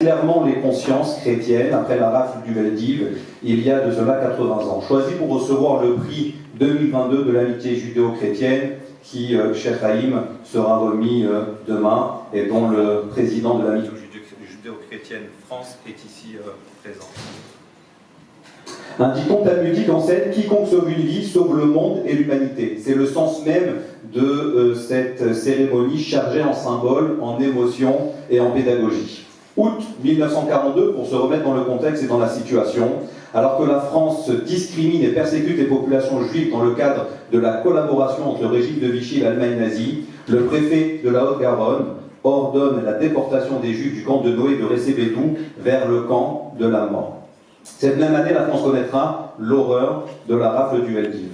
clairement les consciences chrétiennes après la rafle du Veldiv, il y a de cela 80 ans. Choisi pour recevoir le prix 2022 de l'amitié judéo-chrétienne qui, Cheikh Haïm, sera remis demain et dont le président de l'amitié judéo-chrétienne France est ici présent. Un dicton talmudique enseigne « Quiconque sauve une vie sauve le monde et l'humanité ». C'est le sens même de cette cérémonie chargée en symboles, en émotions et en pédagogie. Août 1942, pour se remettre dans le contexte et dans la situation, alors que la France discrimine et persécute les populations juives dans le cadre de la collaboration entre le régime de Vichy et l'Allemagne nazie, le préfet de la Haute-Garonne ordonne la déportation des Juifs du camp de Noé de Recébédou vers le camp de la mort. Cette même année, la France connaîtra l'horreur de la rafle du Veldiv.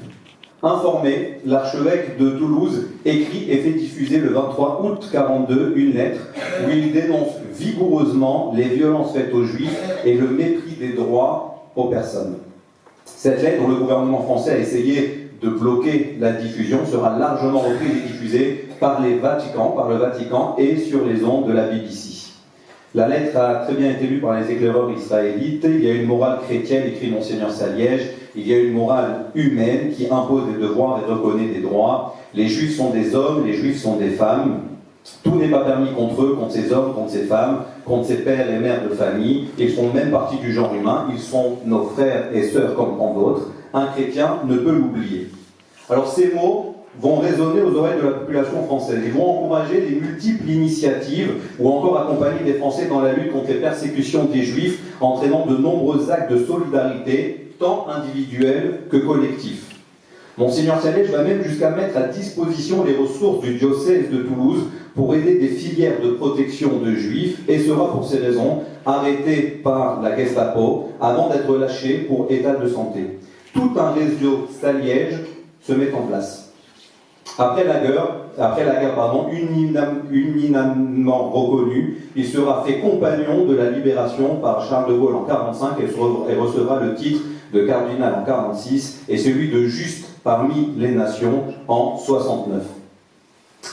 Informé, l'archevêque de Toulouse écrit et fait diffuser le 23 août 1942 une lettre où il dénonce vigoureusement les violences faites aux Juifs et le mépris des droits aux personnes. Cette lettre, dont le gouvernement français a essayé de bloquer la diffusion, sera largement reprise et diffusée par le Vatican et sur les ondes de la BBC. La lettre a très bien été lue par les éclaireurs israélites. Il y a une morale chrétienne, écrit Monseigneur Saliège. Il y a une morale humaine qui impose des devoirs et reconnaît des droits. Les Juifs sont des hommes, les Juifs sont des femmes. Tout n'est pas permis contre eux, contre ces hommes, contre ces femmes, contre ces pères et mères de famille. Ils font même partie du genre humain. Ils sont nos frères et sœurs comme tant d'autres. Un chrétien ne peut l'oublier. Alors ces mots vont résonner aux oreilles de la population française. Ils vont encourager les multiples initiatives ou encore accompagner des Français dans la lutte contre les persécutions des Juifs, entraînant de nombreux actes de solidarité, tant individuels que collectifs. Monseigneur Saliège va même jusqu'à mettre à disposition les ressources du diocèse de Toulouse pour aider des filières de protection de Juifs et sera pour ces raisons arrêté par la Gestapo avant d'être lâché pour état de santé. Tout un réseau Saliège se met en place. Après la guerre, éminemment reconnu, il sera fait compagnon de la libération par Charles de Gaulle en 1945 et recevra le titre de cardinal en 1946 et celui de juste parmi les nations en 1969.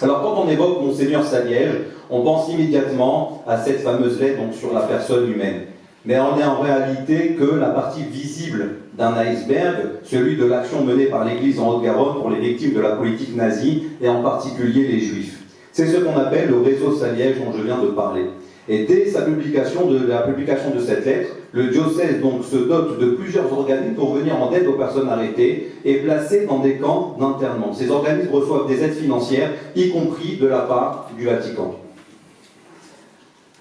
Alors quand on évoque Monseigneur Saliège, on pense immédiatement à cette fameuse lettre donc, sur la personne humaine. Mais on n'est en réalité que la partie visible d'un iceberg, celui de l'action menée par l'Église en Haute-Garonne pour les victimes de la politique nazie, et en particulier les Juifs. C'est ce qu'on appelle le réseau Saliège dont je viens de parler. Et dès la publication de cette lettre, le diocèse donc se dote de plusieurs organismes pour venir en aide aux personnes arrêtées et placées dans des camps d'internement. Ces organismes reçoivent des aides financières, y compris de la part du Vatican.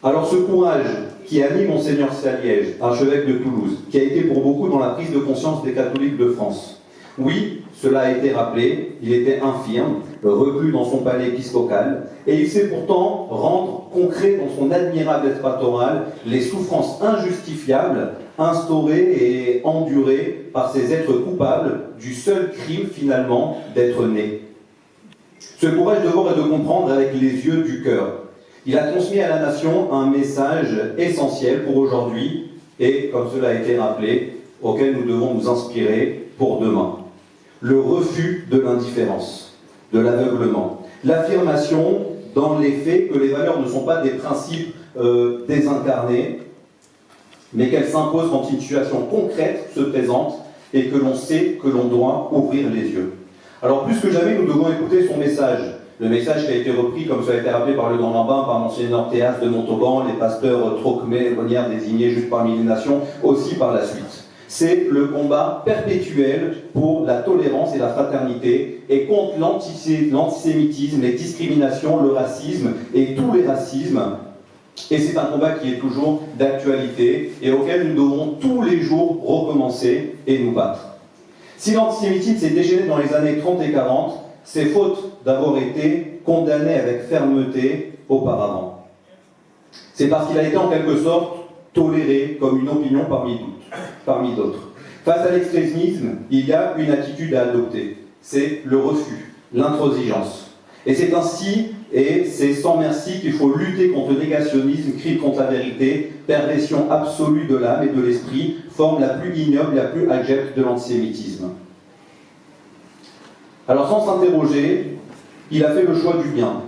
Alors ce courage qui anime Monseigneur Saliège, archevêque de Toulouse, qui a été pour beaucoup dans la prise de conscience des catholiques de France. Oui, cela a été rappelé, il était infirme, reclus dans son palais épiscopal, et il sait pourtant rendre concret dans son admirable lettre pastorale les souffrances injustifiables instaurées et endurées par ces êtres coupables du seul crime finalement d'être nés. Ce courage de voir et de comprendre avec les yeux du cœur. Il a transmis à la nation un message essentiel pour aujourd'hui et, comme cela a été rappelé, auquel nous devons nous inspirer pour demain. Le refus de l'indifférence, de l'aveuglement. L'affirmation, dans les faits, que les valeurs ne sont pas des principes désincarnés, mais qu'elles s'imposent quand une situation concrète se présente et que l'on sait que l'on doit ouvrir les yeux. Alors plus que jamais, nous devons écouter son message. Le message qui a été repris, comme ça a été rappelé par le Grand Lambin, par Monseigneur Théas de Montauban, les pasteurs Trocmé, Ronière désignés juste parmi les nations, aussi par la suite. C'est le combat perpétuel pour la tolérance et la fraternité et contre l'antisémitisme, les discriminations, le racisme et tous les racismes. Et c'est un combat qui est toujours d'actualité et auquel nous devons tous les jours recommencer et nous battre. Si l'antisémitisme s'est dégénéré dans les années 30 et 40, c'est faute d'avoir été condamné avec fermeté auparavant. C'est parce qu'il a été en quelque sorte toléré comme une opinion parmi d'autres. Face à l'extrémisme, il y a une attitude à adopter. C'est le refus, l'intransigeance. Et c'est ainsi, et c'est sans merci qu'il faut lutter contre le négationnisme, crime contre la vérité, perversion absolue de l'âme et de l'esprit, forme la plus ignoble, la plus abjecte de l'antisémitisme. Alors sans s'interroger, il a fait le choix du bien.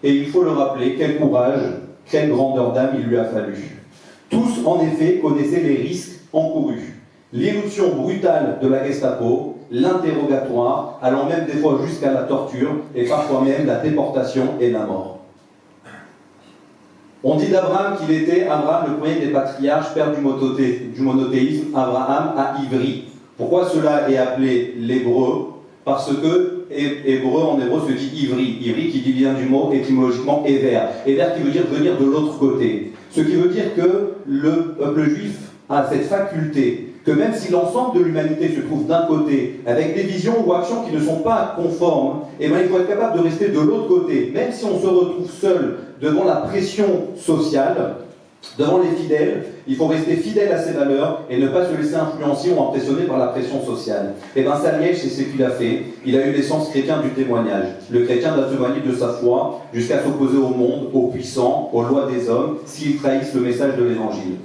Et il faut le rappeler, quel courage, quelle grandeur d'âme il lui a fallu. Tous, en effet, connaissaient les risques encourus. L'irruption brutale de la Gestapo, l'interrogatoire, allant même des fois jusqu'à la torture, et parfois même la déportation et la mort. On dit d'Abraham qu'il était Abraham, le premier des patriarches, père du monothéisme, Abraham à Ivry. Pourquoi cela est appelé l'hébreu? Parce que hébreu en hébreu se dit ivri. Ivri qui vient du mot étymologiquement éver. Éver qui veut dire venir de l'autre côté. Ce qui veut dire que le peuple juif a cette faculté que même si l'ensemble de l'humanité se trouve d'un côté, avec des visions ou actions qui ne sont pas conformes, eh bien, il faut être capable de rester de l'autre côté, même si on se retrouve seul devant la pression sociale, devant les fidèles, il faut rester fidèle à ses valeurs et ne pas se laisser influencer ou impressionner par la pression sociale. Et bien Saliège, c'est ce qu'il a fait. Il a eu l'essence chrétienne du témoignage. Le chrétien doit témoigner de sa foi jusqu'à s'opposer au monde, aux puissants, aux lois des hommes, s'ils trahissent le message de l'Évangile.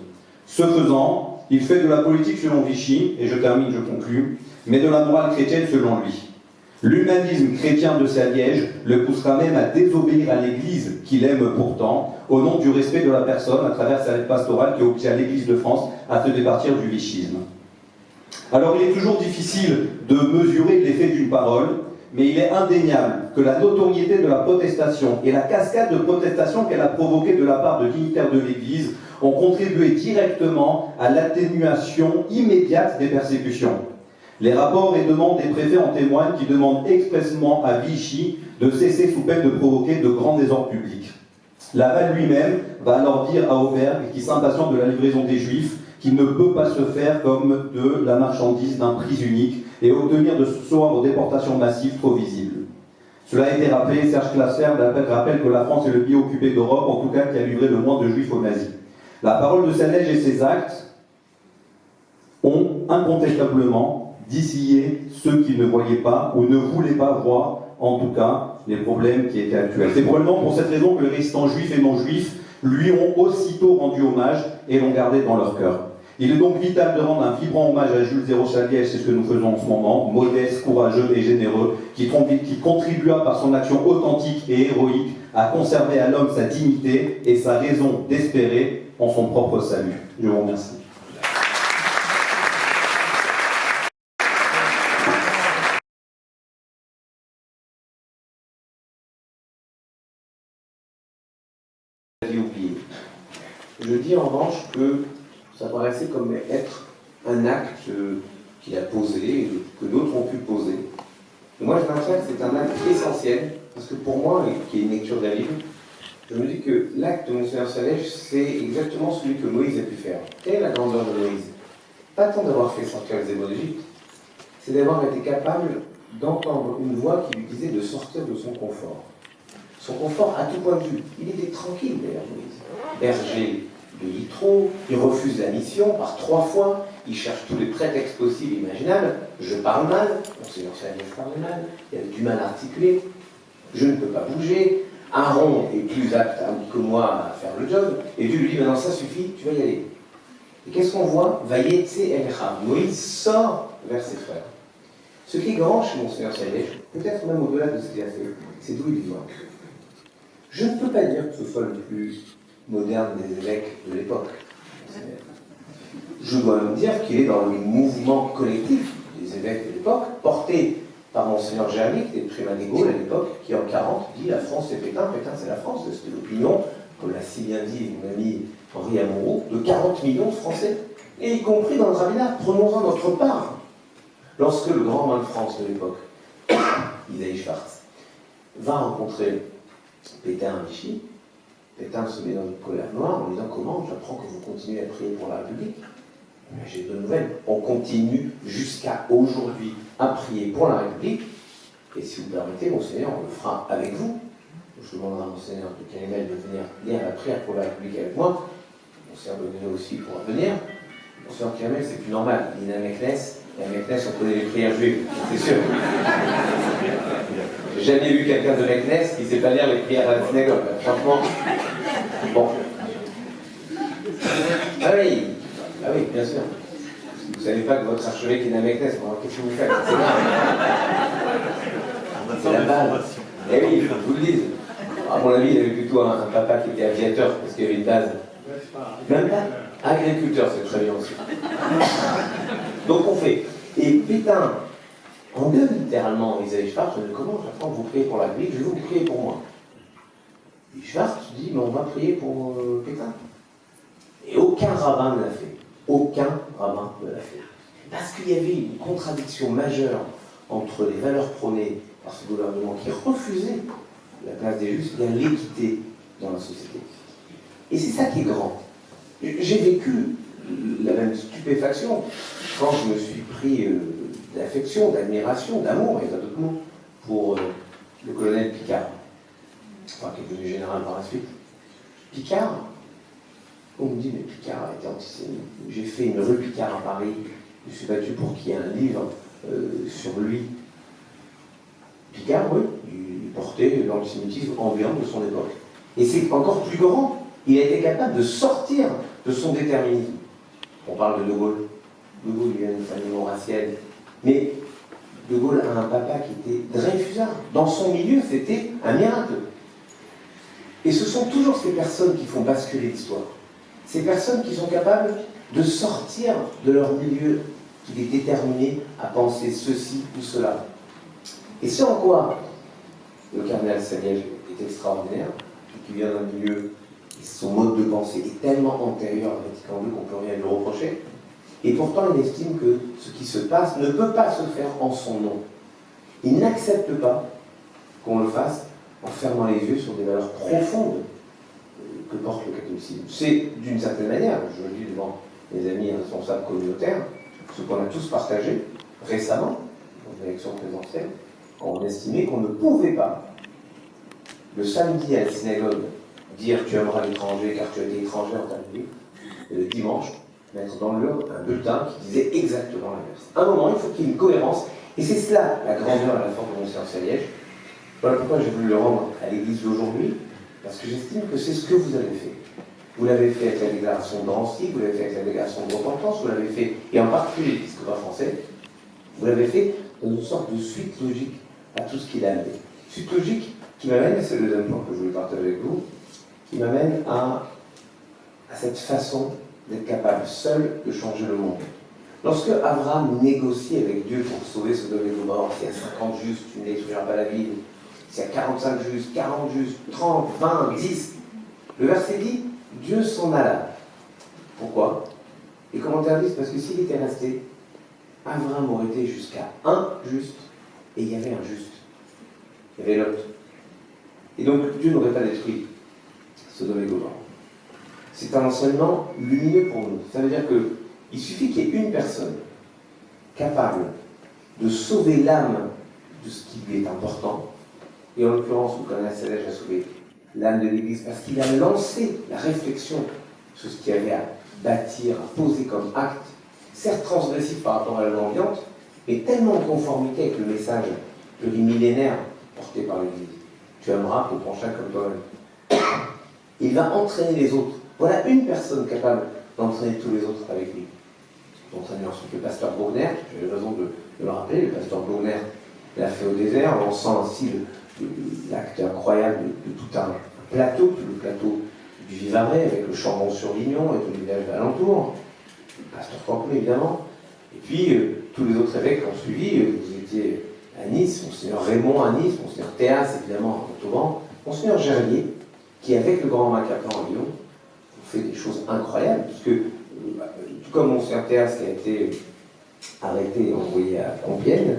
Ce faisant, il fait de la politique selon Vichy, et je termine, je conclus, mais de la morale chrétienne selon lui. L'humanisme chrétien de Saliège le poussera même à désobéir à l'Église qu'il aime pourtant, au nom du respect de la personne à travers sa lettre pastorale qui obtient à l'Église de France à se départir du vichisme. Alors il est toujours difficile de mesurer l'effet d'une parole, mais il est indéniable que la notoriété de la protestation et la cascade de protestation qu'elle a provoquée de la part de dignitaires de l'Église ont contribué directement à l'atténuation immédiate des persécutions. Les rapports et demandes des préfets en témoignent qui demandent expressément à Vichy de cesser sous peine de provoquer de grands désordres publics. Laval lui-même va alors dire à Auberg, qui s'impatiente de la livraison des Juifs, qu'il ne peut pas se faire comme de la marchandise d'un prix unique et obtenir de ce soir aux déportations massives trop visibles. Cela a été rappelé, Serge Classer rappelle que la France est le pays occupé d'Europe, en tout cas qui a livré le moins de Juifs aux nazis. La parole de Saliège et ses actes ont incontestablement distillé ceux qui ne voyaient pas ou ne voulaient pas voir, en tout cas, les problèmes qui étaient actuels. C'est probablement pour cette raison que les résistants juifs et non-juifs lui ont aussitôt rendu hommage et l'ont gardé dans leur cœur. Il est donc vital de rendre un vibrant hommage à Jules Zéro Saliège, c'est ce que nous faisons en ce moment, modeste, courageux et généreux, qui contribua par son action authentique et héroïque à conserver à l'homme sa dignité et sa raison d'espérer en son propre salut. Je vous remercie. Je dis en revanche que ça paraissait comme être un acte qu'il a posé, que d'autres ont pu poser. Et moi, je maintiens que c'est un acte essentiel, parce que pour moi, qui est une lecture d'un livre, je me dis que l'acte de Monseigneur Saliège, c'est exactement celui que Moïse a pu faire. Quelle est la grandeur de Moïse? Pas tant d'avoir fait sortir les Hébreux d'Égypte, c'est d'avoir été capable d'entendre une voix qui lui disait de sortir de son confort. Son confort à tout point de vue. Il était tranquille d'ailleurs, Moïse. Berger de Yitro, il refuse la mission par 3 fois, il cherche tous les prétextes possibles et imaginables. Je parle mal, Monseigneur Saliège parle mal, il a du mal à articuler, je ne peux pas bouger, Aaron est plus apte que moi à faire le job, et Dieu lui dit, maintenant ça suffit, tu vas y aller. Et qu'est-ce qu'on voit? Vayetse Elcha. Moïse sort vers ses frères. Ce qui est grand chez Monseigneur Saliège, peut-être même au-delà de ce qu'il a fait, c'est d'où il vient. Je ne peux pas dire que ce soit le plus moderne des évêques de l'époque. Je dois même dire qu'il est dans le mouvement collectif des évêques de l'époque, porté par Monseigneur Jérémie, qui était primat des Gaules à l'époque, qui en 40 dit « La France c'est Pétain, Pétain c'est la France ». C'était l'opinion, comme l'a si bien dit mon ami Henri Amouroux, de 40 millions de Français, et y compris dans le rabbinat. Prenons-en notre part. Lorsque le grand main de France de l'époque, Isaïe Schwartz, va rencontrer Pétain à Vichy, Pétain se met dans une colère noire en disant « Comment? J'apprends que vous continuez à prier pour la République. » Mais j'ai 2 nouvelles. On continue jusqu'à aujourd'hui à prier pour la République. Et si vous permettez, Monseigneur, on le fera avec vous. Je demanderai à Monseigneur de Calimel de venir lire la prière pour la République avec moi. Monseigneur Beguenet aussi pourra venir. Monseigneur Calimel, c'est plus normal. Il est à Meknès. Et à Meknès, on connaît les prières juives, c'est sûr. J'ai jamais vu quelqu'un de Meknès qui ne sait pas lire les prières à la synagogue. Franchement, bon. Ah oui, bien sûr. Vous ne savez pas que votre archevêque est à Meknès, bon, qu'est-ce que vous faites? C'est grave. C'est la base. Eh oui, je vous le dis. À mon avis, il avait plutôt un papa qui était aviateur, parce qu'il y avait une base Même pas. Agriculteur, c'est très bien aussi. Donc on fait. Et Pétain engueule littéralement Isaïe Schwartz, comment j'apprends vous priez pour la République, je veux vous prier pour moi. Et Schwartz dit, mais on va prier pour Pétain. Et aucun rabbin ne l'a fait. Aucun rabbin ne l'a fait. Parce qu'il y avait une contradiction majeure entre les valeurs prônées par ce gouvernement qui refusait la place des justes et l'équité dans la société. Et c'est ça qui est grand. J'ai vécu la même stupéfaction quand je me suis pris d'affection, d'admiration, d'amour, et pas d'autres mots, pour le colonel Picquart, enfin, qui est devenu général par la suite. Picquart, on me dit, mais Picquart a été antisémite. J'ai fait une rue Picquart à Paris, je me suis battu pour qu'il y ait un livre sur lui. Picquart, oui, il portait l'antisémitisme ambiant de son époque. Et c'est encore plus grand. Il a été capable de sortir de son déterminisme. On parle de Gaulle. De Gaulle, il vient d'une famille maurassienne. Mais De Gaulle a un papa qui était dreyfusard. Dans son milieu, c'était un miracle. Et ce sont toujours ces personnes qui font basculer l'histoire. Ces personnes qui sont capables de sortir de leur milieu, qui est déterminé à penser ceci ou cela. Et ce en quoi le cardinal Saliège est extraordinaire, qui vient d'un milieu, son mode de pensée est tellement antérieur à Vatican II qu'on ne peut rien lui reprocher, et pourtant il estime que ce qui se passe ne peut pas se faire en son nom. Il n'accepte pas qu'on le fasse en fermant les yeux sur des valeurs profondes que porte le catholicisme. C'est d'une certaine manière, je le dis devant mes amis responsables communautaires, ce qu'on a tous partagé récemment, dans l'élection présidentielle, on estimait qu'on ne pouvait pas, le samedi à la synagogue, dire tu aimeras l'étranger car tu as été étranger en ta vie, et le dimanche, mettre dans l'urne un bulletin qui disait exactement l'inverse. À un moment, il faut qu'il y ait une cohérence, et c'est cela la grandeur et la force de Monseigneur Saliège. Voilà pourquoi j'ai voulu le rendre à l'église d'aujourd'hui, parce que j'estime que c'est ce que vous avez fait. Vous l'avez fait avec la déclaration de Drancy, vous l'avez fait avec la déclaration de repentance, vous l'avez fait, et en particulier l'épiscopat français, vous l'avez fait dans une sorte de suite logique à tout ce qu'il a amené. Suite logique qui m'amène, et c'est le deuxième point que je voulais partager avec vous, qui m'amène à cette façon d'être capable seul de changer le monde. Lorsque Abraham négocie avec Dieu pour sauver Sodome et Gomorrhe, s'il y a 50 justes, tu ne détruiras pas la ville, s'il y a 45 justes, 40 justes, 30, 20, 10, le verset dit, Dieu s'en alla. Pourquoi? Les commentaires disent, parce que s'il était resté, Abraham aurait été jusqu'à un juste, et il y avait un juste. Il y avait Lot. Et donc Dieu n'aurait pas détruit Sodome et Gomorrhe. C'est un enseignement lumineux pour nous. Ça veut dire qu'il suffit qu'il y ait une personne capable de sauver l'âme de ce qui lui est important, et en l'occurrence, le colonel Saliège a sauvé l'âme de l'Église parce qu'il a lancé la réflexion sur ce qu'il y avait à bâtir, à poser comme acte, certes transgressif par rapport à la loi ambiante, mais tellement en conformité avec le message plurimillénaire porté par l'Église. Tu aimeras ton prochain comme toi-même. Il va entraîner les autres. Voilà une personne capable d'entraîner tous les autres avec lui. D'entraîner ensuite le pasteur Brugner, j'ai raison de le rappeler, le pasteur Brugner l'a fait au désert, lançant ainsi l'acte incroyable de tout un plateau, tout le plateau du Vivarais, avec le Chambon-sur-Lignon et tous les villages d'alentour, le pasteur Campoul évidemment, et puis tous les autres évêques qui ont suivi, vous étiez à Nice, Monseigneur Raymond à Nice, Monseigneur Théas évidemment à Montauban, Monseigneur Gerlier, qui avec le grand Macaplan à Lyon, ont fait des choses incroyables, puisque tout comme Monseigneur Théas qui a été arrêté et envoyé à Compiègne,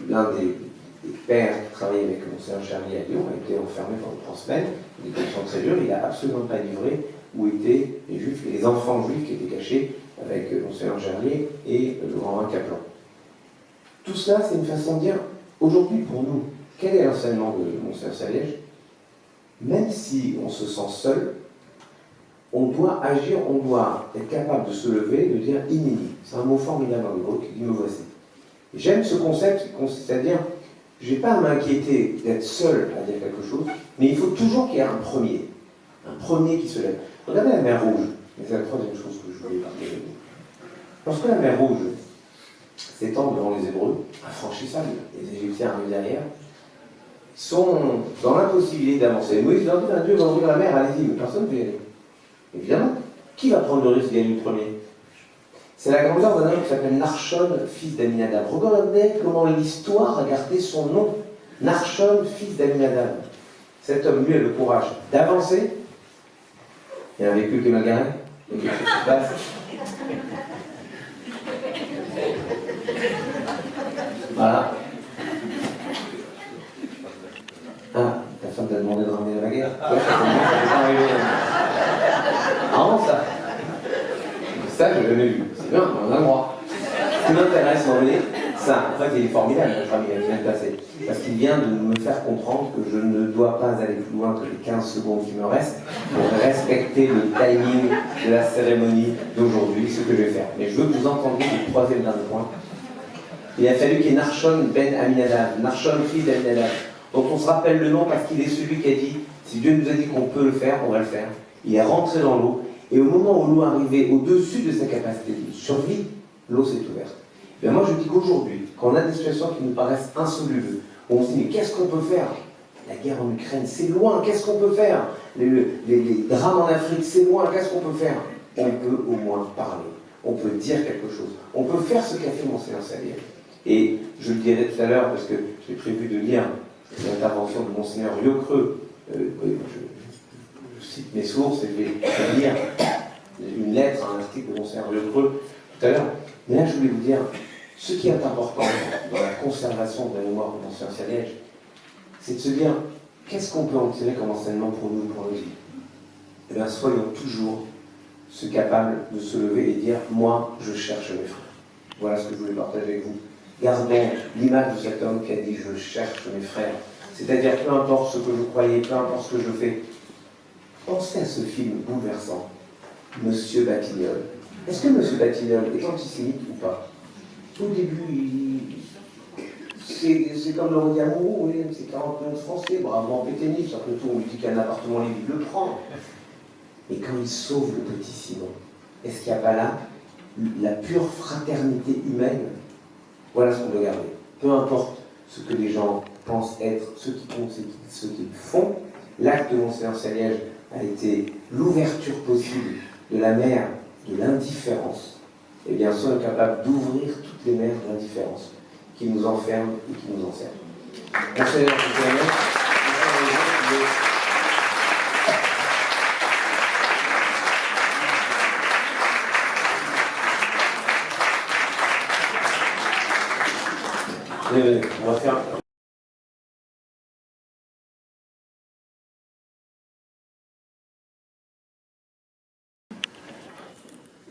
l'un des pères qui travaillait avec Monseigneur Gerlier à Lyon a été enfermé pendant 3 semaines, des conditions très dures, il n'a absolument pas livré où étaient les juifs, les enfants juifs qui étaient cachés avec Monseigneur Gerlier et le grand Macaplan. Tout cela, c'est une façon de dire, aujourd'hui pour nous, quel est l'enseignement de Monseigneur Saliège? Même si on se sent seul, on doit agir, on doit être capable de se lever et de dire inédit. C'est un mot formidable dans le groupe qui dit me voici. J'aime ce concept qui consiste à dire, je n'ai pas à m'inquiéter d'être seul à dire quelque chose, mais il faut toujours qu'il y ait un premier qui se lève. Regardez la mer Rouge, et c'est la troisième chose que je voulais partager avec vous. Lorsque la mer Rouge s'étend devant les Hébreux, infranchissable, les Égyptiens arrivent derrière, sont dans l'impossibilité d'avancer. Moïse leur dit, Dieu va ouvrir la mer, allez-y, mais personne ne peut y aller. Évidemment. Qui va prendre le risque d'y aller le premier? C'est la grandeur d'un homme qui s'appelle Narshon, fils d'Aminadab. Regardez comment l'histoire a gardé son nom. Narshon, fils d'Aminadab. Cet homme, lui, a le courage d'avancer. Il y a un véhicule qui est mal garé. Il y a quelque chose qui se passe. Voilà. Ah, ta femme t'a demandé de ramener la baguette. Ouais, ça arrivé. Marrant ça. Ça, je l'ai jamais vu. C'est bien, on a le droit. Ce qui m'intéresse, ça, en fait, il est formidable, notre ami, il vient de passer. Parce qu'il vient de me faire comprendre que je ne dois pas aller plus loin que les 15 secondes qui me restent pour respecter le timing de la cérémonie d'aujourd'hui, ce que je vais faire. Mais je veux que vous entendiez le troisième dernier point. Il a fallu qu'il y ait Narshon ben Aminadab, Narshon fils d'Aminadab. Donc on se rappelle le nom parce qu'il est celui qui a dit, si Dieu nous a dit qu'on peut le faire, on va le faire. Il est rentré dans l'eau, et au moment où l'eau arrivait au-dessus de sa capacité de survie, l'eau s'est ouverte. Et bien moi je dis qu'aujourd'hui, quand on a des situations qui nous paraissent insolubles, où on se dit mais qu'est-ce qu'on peut faire? La guerre en Ukraine, c'est loin, qu'est-ce qu'on peut faire? Les drames en Afrique, c'est loin, qu'est-ce qu'on peut faire? On peut au moins parler, on peut dire quelque chose, on peut faire ce qu'a fait Monseigneur Salier. Et je le dirai tout à l'heure, parce que j'ai prévu de lire l'intervention de Monseigneur Rieucreux. Je cite mes sources et je vais lire une lettre, un article de Monseigneur Rieucreux tout à l'heure. Mais là, je voulais vous dire, ce qui est important dans la conservation de la mémoire de Monseigneur Salier, c'est de se dire, qu'est-ce qu'on peut en tirer comme enseignement pour nous, pour nos vies? Eh bien, soyons toujours capables de se lever et dire, moi, je cherche mes frères. Voilà ce que je voulais partager avec vous. Gardons l'image de cet homme qui a dit « je cherche mes frères ». C'est-à-dire, peu importe ce que je croyais, peu importe ce que je fais. Pensez à ce film bouleversant, Monsieur Batignolles. Est-ce que Monsieur Batignolles est antisémite ou pas? Au début, c'est comme le Rodiamou, oui, c'est 40 millions de Français, bravo en péténiste, après tout, on lui dit qu'il y a un appartement libre, il le prend. Et quand il sauve le petit Simon, est-ce qu'il n'y a pas là la pure fraternité humaine? Voilà ce qu'on doit garder. Peu importe ce que les gens pensent être, ce qui compte, c'est ce qu'ils font. L'acte de Monseigneur Saliège a été l'ouverture possible de la mer de l'indifférence. Eh bien, soyons capables d'ouvrir toutes les mers de l'indifférence qui nous enferment et qui nous enserrent. Monseigneur, je vous remercie. On va faire...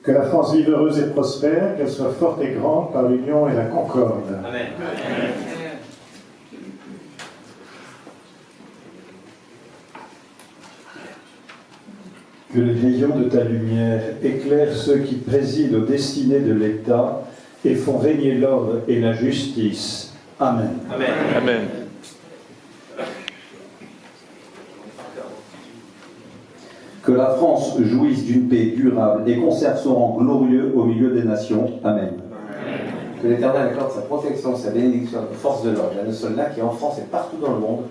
Que la France vive heureuse et prospère, qu'elle soit forte et grande par l'union et la concorde. Amen. Que les rayons de ta lumière éclairent ceux qui président aux destinées de l'État et font régner l'ordre et la justice. Amen. Amen. Amen. Que la France jouisse d'une paix durable et conserve son rang glorieux au milieu des nations. Amen. Que l'Éternel accorde sa protection, sa bénédiction aux forces de l'ordre, à nos soldats qui en France et partout dans le monde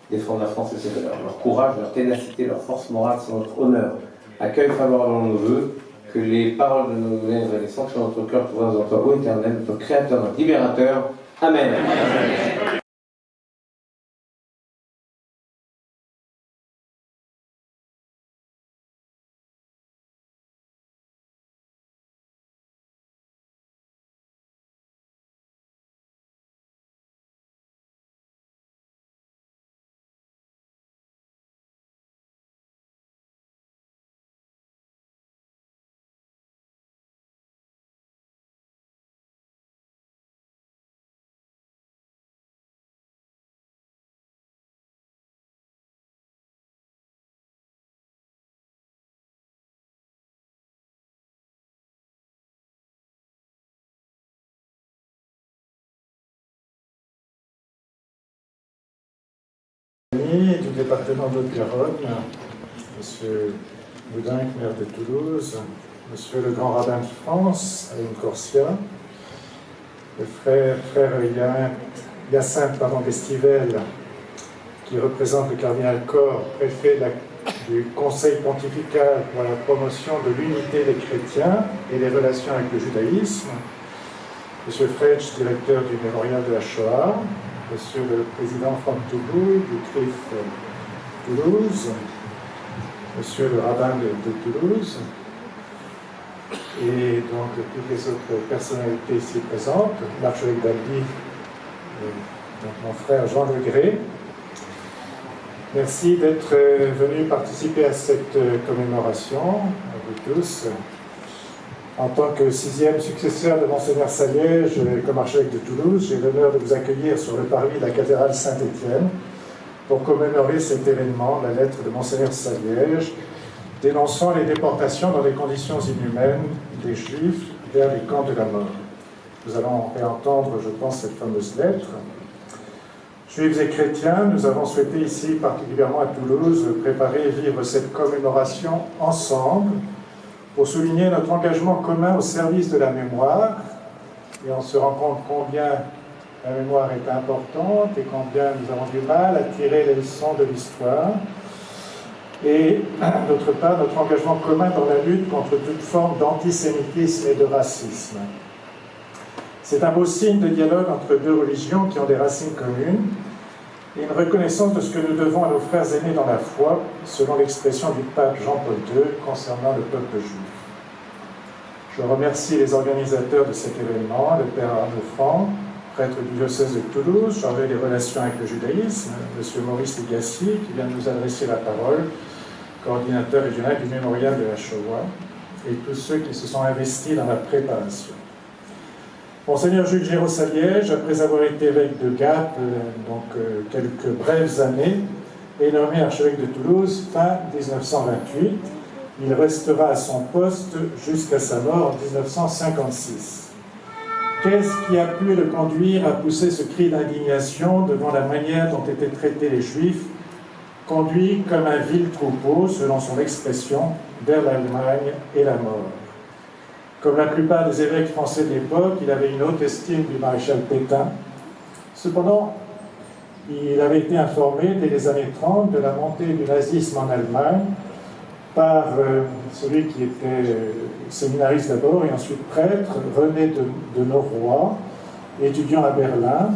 défendent la France et ses valeurs. Leur courage, leur ténacité, leur force morale sont notre honneur. Accueille favorablement nos vœux, que les paroles de nos lèvres et les sanctions de notre cœur te voient en toi, ô Éternel, notre Créateur, notre Libérateur. Amen. Amen. Du département d'Haute-Garonne, Monsieur Boudinck, maire de Toulouse, Monsieur le grand rabbin de France, Aline Corsia, le frère Hyacinthe d'Estivelle, qui représente le cardinal Corr, préfet du Conseil pontifical pour la promotion de l'unité des chrétiens et des relations avec le judaïsme, M. French, directeur du mémorial de la Shoah, M. le président Franck Touboul du CRIF Toulouse, M. le rabbin de Toulouse, et donc toutes les autres personnalités ici présentes, l'archevêque d'Albi, donc mon frère Jean Legré. Merci d'être venu participer à cette commémoration, à vous tous. En tant que 6e successeur de Monseigneur Saliège comme archevêque de Toulouse, j'ai l'honneur de vous accueillir sur le parvis de la cathédrale Saint-Étienne pour commémorer cet événement, la lettre de Monseigneur Saliège, dénonçant les déportations dans des conditions inhumaines des Juifs vers les camps de la mort. Nous allons réentendre, je pense, cette fameuse lettre. Juifs et chrétiens, nous avons souhaité ici, particulièrement à Toulouse, préparer et vivre cette commémoration ensemble pour souligner notre engagement commun au service de la mémoire. Et on se rend compte combien la mémoire est importante et combien nous avons du mal à tirer les leçons de l'histoire. Et d'autre part, notre engagement commun dans la lutte contre toute forme d'antisémitisme et de racisme. C'est un beau signe de dialogue entre deux religions qui ont des racines communes et une reconnaissance de ce que nous devons à nos frères aînés dans la foi, selon l'expression du pape Jean-Paul II concernant le peuple juif. Je remercie les organisateurs de cet événement, le père Arnaud Franck, prêtre du diocèse de Toulouse, chargé des relations avec le judaïsme, M. Maurice Ligassi, qui vient de nous adresser la parole, coordinateur régional du mémorial de la Shoah, et tous ceux qui se sont investis dans la préparation. Monseigneur Jules Géraud-Saliège, après avoir été évêque de Gap, quelques brèves années, est nommé archevêque de Toulouse fin 1928. Il restera à son poste jusqu'à sa mort en 1956. Qu'est-ce qui a pu le conduire à pousser ce cri d'indignation devant la manière dont étaient traités les Juifs, conduits comme un vil troupeau, selon son expression, vers l'Allemagne et la mort? Comme la plupart des évêques français de l'époque, il avait une haute estime du maréchal Pétain. Cependant, il avait été informé dès les années 30 de la montée du nazisme en Allemagne par celui qui était séminariste d'abord et ensuite prêtre, René de Norroy, étudiant à Berlin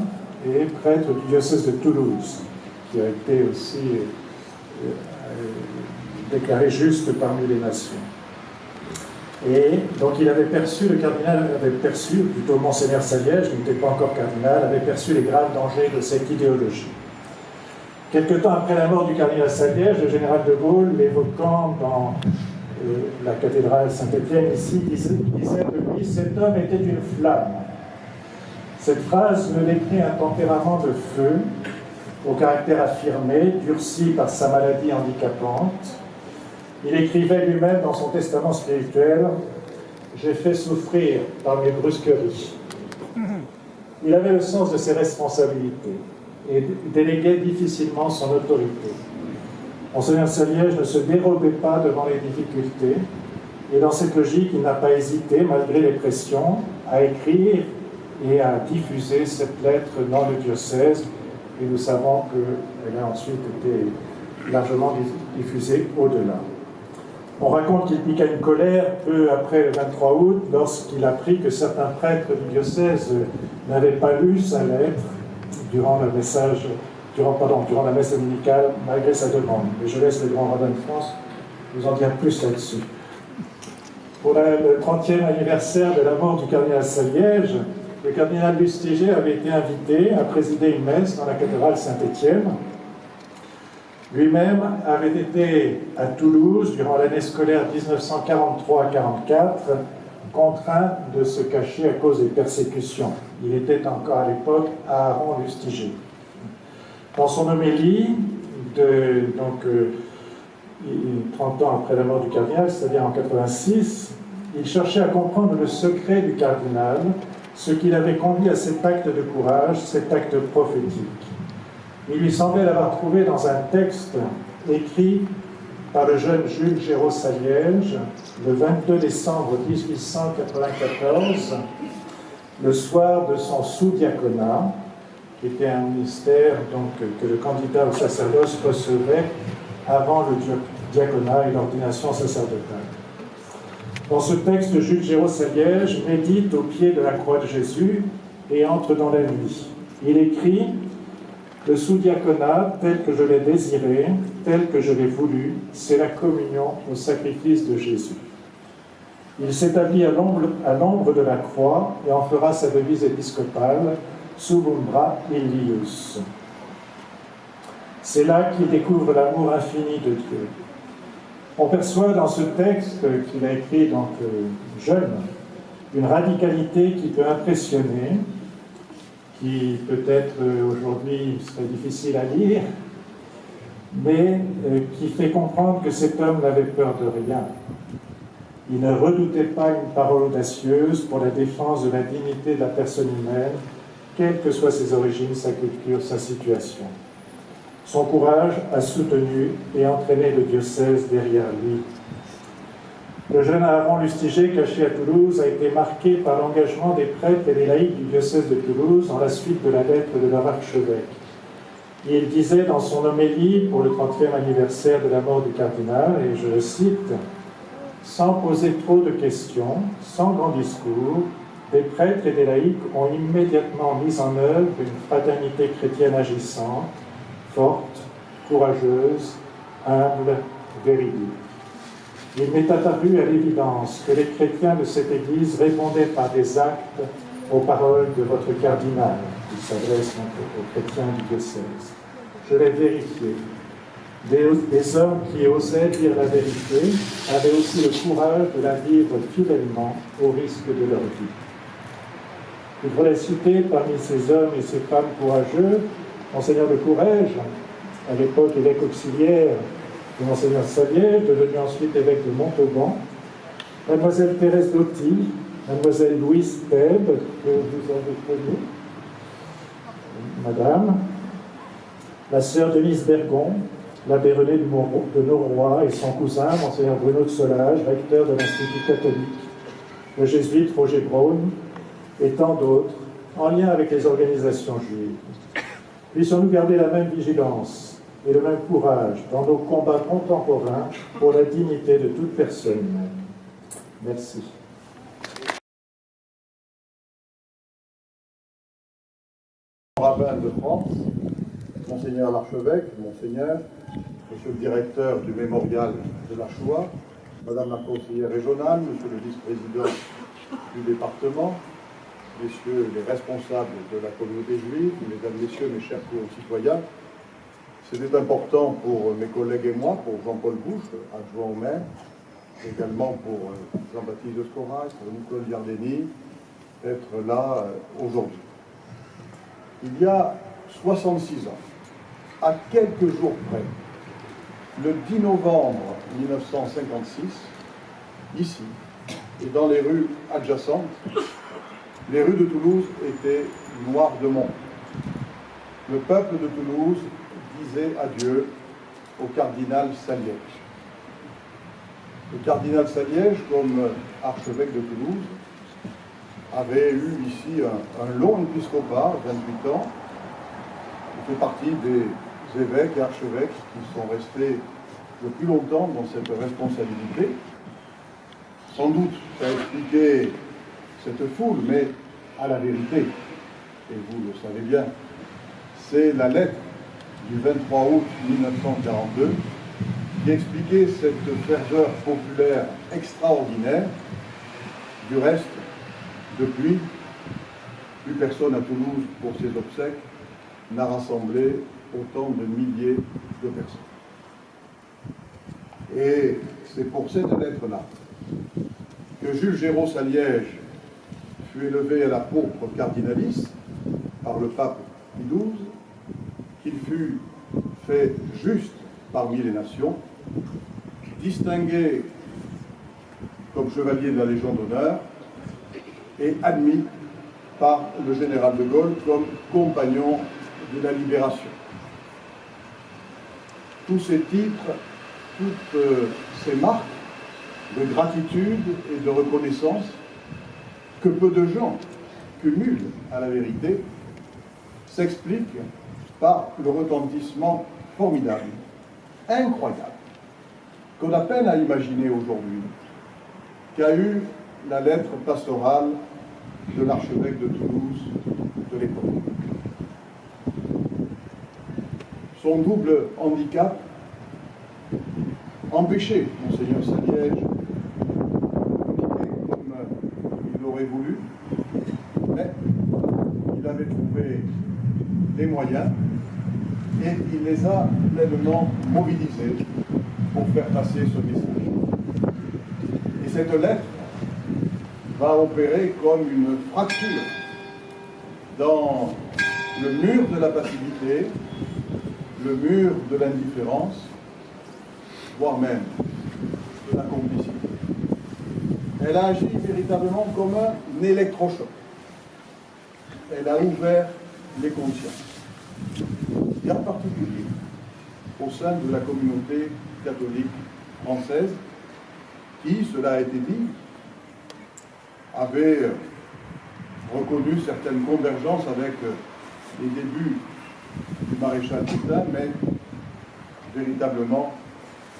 et prêtre du diocèse de Toulouse, qui a été aussi déclaré juste parmi les nations. Et donc il avait perçu, le cardinal avait perçu, plutôt Monseigneur Saliège, qui n'était pas encore cardinal, avait perçu les graves dangers de cette idéologie. Quelque temps après la mort du cardinal Saliège, le général de Gaulle, l'évoquant dans la cathédrale Saint-Étienne ici, disait de lui: cet homme était une flamme. Cette phrase me décrit un tempérament de feu, au caractère affirmé, durci par sa maladie handicapante. Il écrivait lui-même dans son testament spirituel: « J'ai fait souffrir par mes brusqueries ». Il avait le sens de ses responsabilités et déléguait difficilement son autorité. Monseigneur Saliège ne se dérobait pas devant les difficultés et dans cette logique, il n'a pas hésité, malgré les pressions, à écrire et à diffuser cette lettre dans le diocèse, et nous savons qu'elle a ensuite été largement diffusée au-delà. On raconte qu'il piqua une colère peu après le 23 août lorsqu'il apprit que certains prêtres du diocèse n'avaient pas lu sa lettre durant la messe dominicale, malgré sa demande. Mais je laisse le grand rabbin de France vous en dire plus là-dessus. Pour le 30e anniversaire de la mort du cardinal Saliège, le cardinal Lustiger avait été invité à présider une messe dans la cathédrale Saint-Étienne. Lui-même avait été à Toulouse durant l'année scolaire 1943-44, contraint de se cacher à cause des persécutions. Il était encore à l'époque à Aaron-Lustiger. Dans son homélie, 30 ans après la mort du cardinal, c'est-à-dire en 86, il cherchait à comprendre le secret du cardinal, ce qui l'avait conduit à cet acte de courage, cet acte prophétique. Il lui semblait l'avoir trouvé dans un texte écrit par le jeune Jules Géraud-Saliège le 22 décembre 1894, le soir de son sous-diaconat, qui était un ministère que le candidat au sacerdoce recevait avant le diaconat et l'ordination sacerdotale. Dans ce texte, Jules Géraud-Saliège médite au pied de la croix de Jésus et entre dans la nuit. Il écrit « Le sous-diaconat, tel que je l'ai désiré, tel que je l'ai voulu, c'est la communion au sacrifice de Jésus. Il s'établit à l'ombre de la croix et en fera sa devise épiscopale, sub umbra illius. C'est là qu'il découvre l'amour infini de Dieu. On perçoit dans ce texte qu'il a écrit donc jeune, une radicalité qui peut impressionner, qui peut-être aujourd'hui serait difficile à lire, mais qui fait comprendre que cet homme n'avait peur de rien. Il ne redoutait pas une parole audacieuse pour la défense de la dignité de la personne humaine, quelles que soient ses origines, sa culture, sa situation. Son courage a soutenu et entraîné le diocèse derrière lui. Le jeune Aaron Lustiger, caché à Toulouse, a été marqué par l'engagement des prêtres et des laïcs du diocèse de Toulouse dans la suite de la lettre de leur archevêque. Il disait dans son homélie pour le 30e anniversaire de la mort du cardinal, et je le cite, « Sans poser trop de questions, sans grand discours, des prêtres et des laïcs ont immédiatement mis en œuvre une fraternité chrétienne agissante, forte, courageuse, humble, véridique. Il m'est apparu à l'évidence que les chrétiens de cette Église répondaient par des actes aux paroles de votre cardinal, qui s'adresse aux chrétiens du diocèse. Je l'ai vérifié. Des hommes qui osaient dire la vérité avaient aussi le courage de la vivre fidèlement au risque de leur vie. Il faudrait citer parmi ces hommes et ces femmes courageux Monseigneur de Courrèges, à l'époque évêque auxiliaire de Monseigneur Saliège, devenu ensuite évêque de Montauban, Mademoiselle Thérèse Doty, Mademoiselle Louise Thèbes, que vous avez connue, Madame, la sœur Denise Bergon, l'abbé René de Noroy et son cousin, Monseigneur Bruno de Solage, recteur de l'Institut catholique, le jésuite Roger Braun, et tant d'autres, en lien avec les organisations juives. Puissions-nous garder la même vigilance et le même courage dans nos combats contemporains pour la dignité de toute personne humaine. Merci. Rabbin de France, Monseigneur l'archevêque, Monseigneur, Monsieur le directeur du mémorial de la Shoah, Madame la conseillère régionale, Monsieur le vice-président du département, Messieurs les responsables de la communauté juive, Mesdames, Messieurs, mes chers concitoyens, c'était important pour mes collègues et moi, pour Jean-Paul Bouche, adjoint au maire, également pour Jean-Baptiste de Scorac, pour Nicole Giardini, d'être là aujourd'hui. Il y a 66 ans, à quelques jours près, le 10 novembre 1956, ici, et dans les rues adjacentes, les rues de Toulouse étaient noires de monde. Le peuple de Toulouse disait adieu au cardinal Saliège. Le cardinal Saliège, comme archevêque de Toulouse, avait eu ici un long épiscopat, 28 ans. Il fait partie des évêques et archevêques qui sont restés le plus longtemps dans cette responsabilité. Sans doute, ça a expliqué cette foule, mais à la vérité, et vous le savez bien, c'est la lettre du 23 août 1942 qui expliquait cette ferveur populaire extraordinaire. Du reste, depuis, plus personne à Toulouse, pour ses obsèques, n'a rassemblé autant de milliers de personnes. Et c'est pour cette lettre-là que Jules Géraud-Saliège fut élevé à la pourpre cardinalice par le pape Pie XII, qu'il fut fait juste parmi les nations, distingué comme chevalier de la Légion d'honneur et admis par le général de Gaulle comme compagnon de la libération. Tous ces titres, toutes ces marques de gratitude et de reconnaissance que peu de gens cumulent à la vérité, s'expliquent par le retentissement formidable, incroyable, qu'on a peine à imaginer aujourd'hui, qu'a eu la lettre pastorale de l'archevêque de Toulouse de l'époque. Son double handicap empêchait Monseigneur Saliège de communiquer comme il l'aurait voulu, mais il avait trouvé les moyens et il les a pleinement mobilisés pour faire passer ce message. Et cette lettre va opérer comme une fracture dans le mur de la passivité, le mur de l'indifférence, voire même de la complicité. Elle a agi véritablement comme un électrochoc. Elle a ouvert les consciences, et en particulier au sein de la communauté catholique française, qui, cela a été dit, avait reconnu certaines convergences avec les débuts du maréchal Pétain, mais véritablement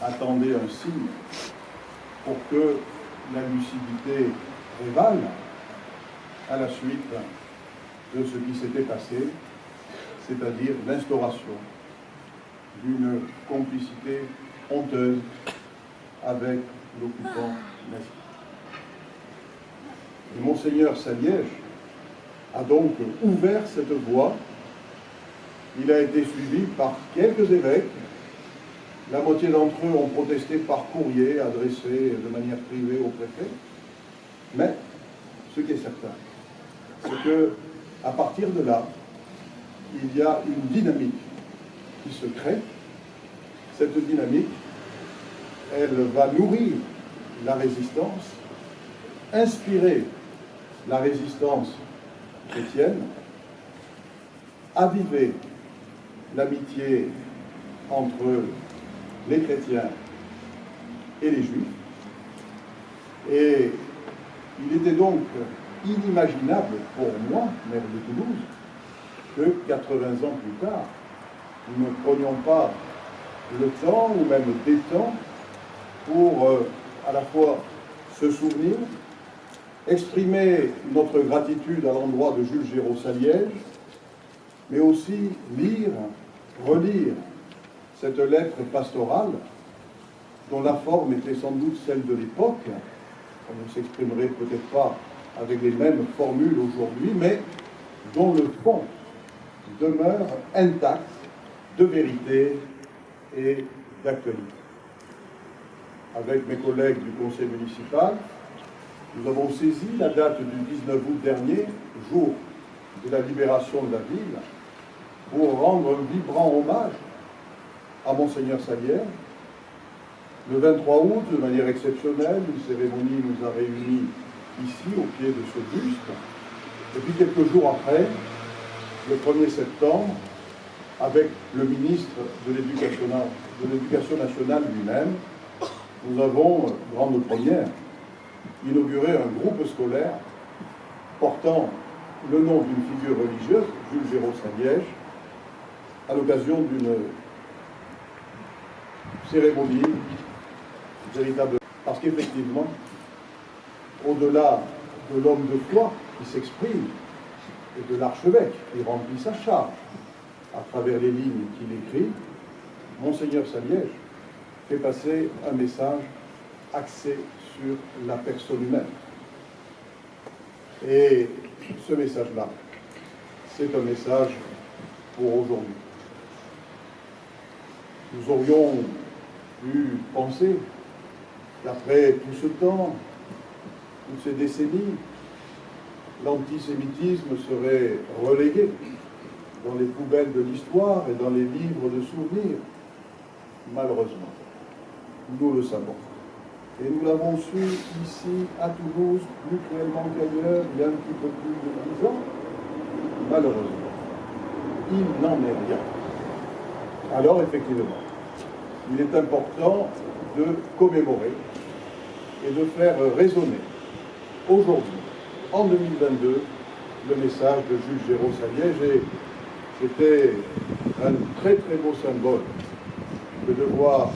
attendait un signe pour que la lucidité prévale à la suite de ce qui s'était passé, c'est-à-dire l'instauration d'une complicité honteuse avec l'occupant nazi. Et Monseigneur Saliège a donc ouvert cette voie. Il a été suivi par quelques évêques. La moitié d'entre eux ont protesté par courrier adressé de manière privée au préfet. Mais ce qui est certain, c'est que à partir de là, il y a une dynamique qui se crée. Cette dynamique, elle va nourrir la résistance, inspirer la résistance chrétienne, aviver l'amitié entre les chrétiens et les juifs. Et il était donc inimaginable pour moi, maire de Toulouse, que 80 ans plus tard, nous ne prenions pas le temps, ou même des temps, pour à la fois se souvenir, exprimer notre gratitude à l'endroit de Jules Géraud Saliège, mais aussi lire, relire cette lettre pastorale, dont la forme était sans doute celle de l'époque. On ne s'exprimerait peut-être pas avec les mêmes formules aujourd'hui, mais dont le fond demeure intact de vérité et d'actualité. Avec mes collègues du conseil municipal, nous avons saisi la date du 19 août dernier, jour de la libération de la ville, pour rendre un vibrant hommage à Monseigneur Saliège. Le 23 août, de manière exceptionnelle, une cérémonie nous a réunis ici, au pied de ce buste. Et puis quelques jours après, le 1er septembre, avec le ministre de l'Éducation nationale lui-même, nous avons, grande première, inauguré un groupe scolaire portant le nom d'une figure religieuse, Jules Géraud Saliège, à l'occasion d'une cérémonie véritable. Parce qu'effectivement, au-delà de l'homme de foi qui s'exprime et de l'archevêque qui remplit sa charge à travers les lignes qu'il écrit, Monseigneur Saliège fait passer un message axé sur la personne humaine. Et ce message-là, c'est un message pour aujourd'hui. Nous aurions pu penser qu'après tout ce temps, toutes ces décennies, l'antisémitisme serait relégué dans les poubelles de l'histoire et dans les livres de souvenirs. Malheureusement, nous le savons. Et nous l'avons su ici, à Toulouse, plus cruellement qu'ailleurs, il y a un petit peu plus de 10 ans. Malheureusement, il n'en est rien. Alors, effectivement, il est important de commémorer et de faire résonner aujourd'hui, en 2022, le message de Jules Géraud Saliège. Et c'était un très très beau symbole que de voir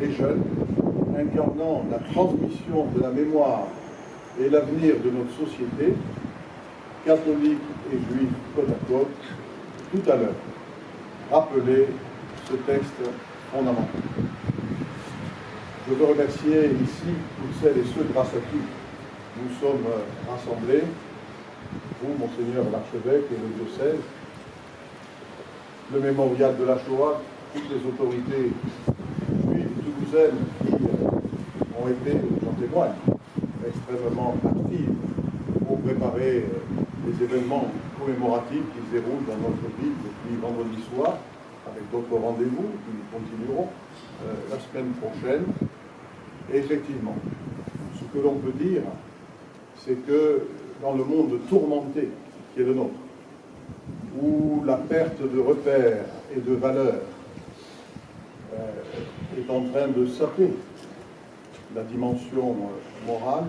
les jeunes incarnant la transmission de la mémoire et l'avenir de notre société, catholique et juif côte à côte, tout à l'heure, rappeler ce texte fondamental. Je veux remercier ici toutes celles et ceux grâce à qui nous sommes rassemblés, vous, Monseigneur l'archevêque et le diocèse, le mémorial de la Shoah, toutes les autorités juives toulousaines qui ont été, j'en témoigne, extrêmement actives pour préparer les événements commémoratifs qui se déroulent dans notre ville depuis vendredi soir, avec d'autres rendez-vous qui continueront la semaine prochaine. Et effectivement, ce que l'on peut dire, c'est que dans le monde tourmenté qui est le nôtre, où la perte de repères et de valeurs est en train de saper la dimension morale,